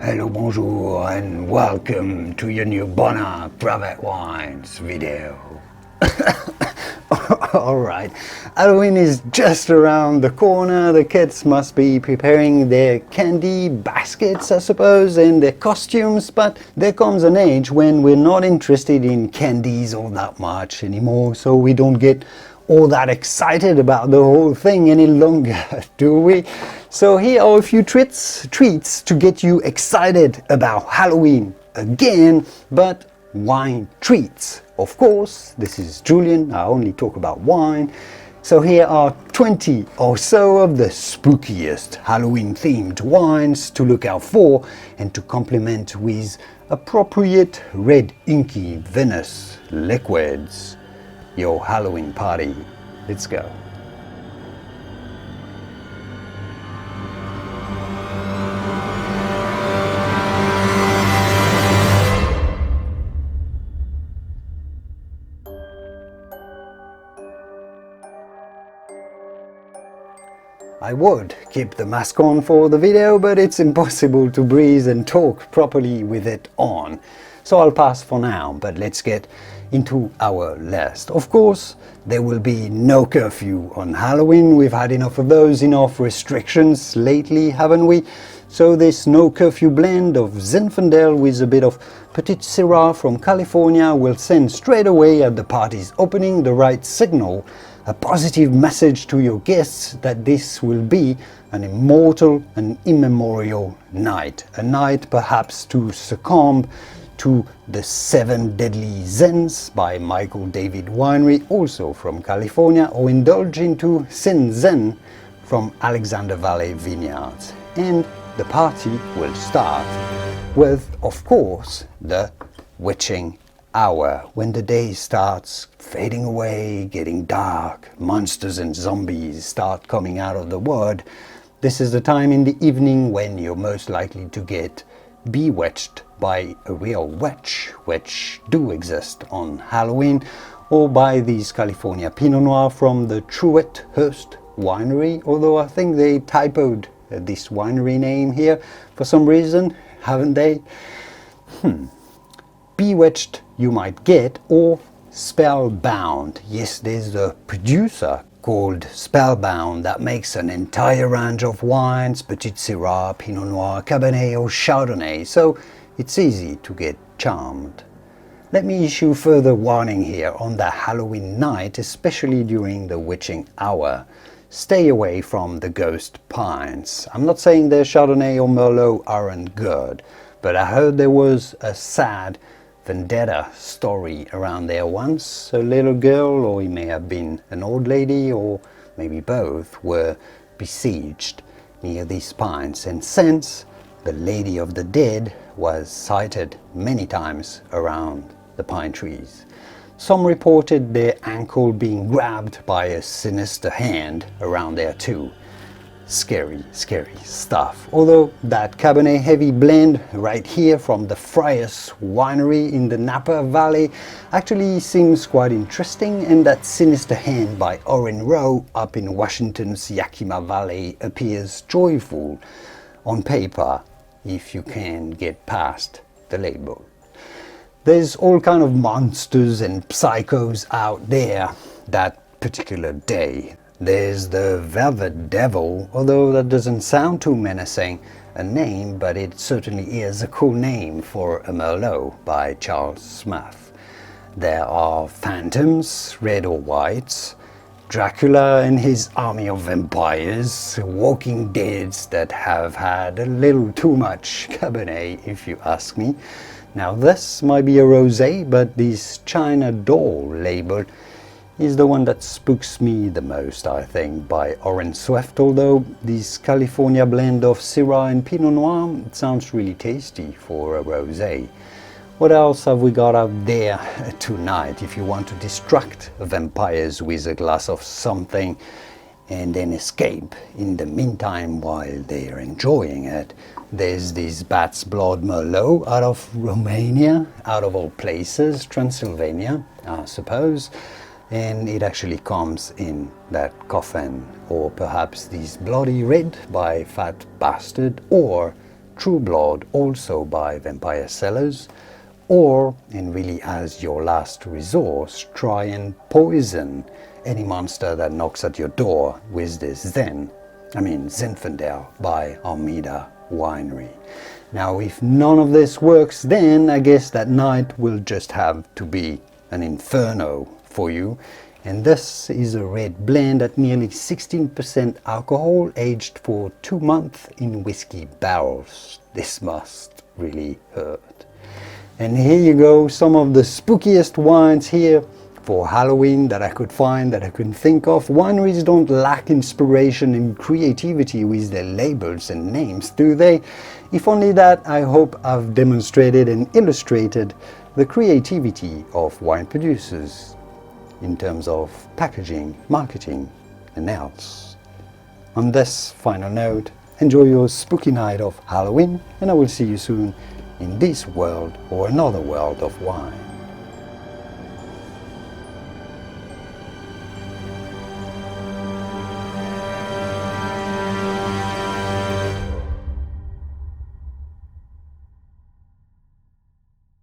Hello, bonjour, and welcome to your new Bonner Private Wines video. Alright, Halloween is just around the corner. The kids must be preparing their candy baskets, I suppose, and their costumes, but there comes an age when we're not interested in candies all that much anymore, so we don't get all that excited about the whole thing any longer, do we? So here are a few treats to get you excited about Halloween again, but wine treats. Of course, this is Julian, I only talk about wine. So here are 20 or so of the spookiest Halloween themed wines to look out for and to complement with appropriate red inky vinous liquids. Your Halloween party. Let's go. I would keep the mask on for the video, but it's impossible to breathe and talk properly with it on. So I'll pass for now, but let's get into our list. Of course, there will be no curfew on Halloween. We've had enough of those, enough restrictions lately, haven't we? So this no curfew blend of Zinfandel with a bit of Petit Syrah from California will send straight away at the party's opening the right signal, a positive message to your guests that this will be an immortal and immemorial night. A night perhaps to succumb to the 7 Deadly Zens by Michael David Winery, also from California, or indulge into Sin Zen from Alexander Valley Vineyards. And the party will start with, of course, the witching hour, when the day starts fading away, getting dark, monsters and zombies start coming out of the wood. This is the time in the evening when you're most likely to get bewitched by a real witch, which do exist on Halloween, or by these California Pinot Noir from the Truett-Hurst winery, although I think they typoed this winery name here for some reason, haven't they? Bewitched you might get, or spellbound. Yes, there's a producer called Spellbound that makes an entire range of wines, Petit Syrah, Pinot Noir, Cabernet or Chardonnay, so it's easy to get charmed. Let me issue further warning here on the Halloween night, especially during the witching hour. Stay away from the ghost pines. I'm not saying their Chardonnay or Merlot aren't good, but I heard there was a sad vendetta story around there once. A little girl, or it may have been an old lady, or maybe both, were besieged near these pines, and since the Lady of the Dead was sighted many times around the pine trees. Some reported their ankle being grabbed by a sinister hand around there too. Scary, scary stuff. Although that Cabernet heavy blend right here from the Friars winery in the Napa Valley actually seems quite interesting, and that sinister hand by Oren Rowe up in Washington's Yakima Valley appears joyful on paper if you can get past the label. There's all kind of monsters and psychos out there that particular day. There's the Velvet Devil, although that doesn't sound too menacing a name, but it certainly is a cool name for a Merlot by Charles Smith. There are phantoms, red or whites, Dracula and his army of vampires, walking deads that have had a little too much Cabernet, if you ask me. Now this might be a rosé, but this China Doll label is the one that spooks me the most, I think, by Oren Swift, although this California blend of Syrah and Pinot Noir, it sounds really tasty for a rosé. What else have we got out there tonight? If you want to distract vampires with a glass of something and then escape in the meantime while they're enjoying it, there's this Bat's Blood Merlot out of Romania, out of all places, Transylvania, I suppose. And it actually comes in that coffin, or perhaps this Bloody Red by Fat Bastard, or True Blood, also by Vampire Cellars, or, and really as your last resource, try and poison any monster that knocks at your door with this Zinfandel by Armida Winery. Now, if none of this works, then I guess that night will just have to be an inferno for you. And this is a red blend at nearly 16% alcohol, aged for 2 months in whiskey barrels. This must really hurt. And here you go, some of the spookiest wines here for Halloween that I could find, that I could think of. Wineries don't lack inspiration and creativity with their labels and names, do they? If only that, I hope I've demonstrated and illustrated the creativity of wine producers in terms of packaging, marketing, and else. On this final note, enjoy your spooky night of Halloween, and I will see you soon in this world or another world of wine.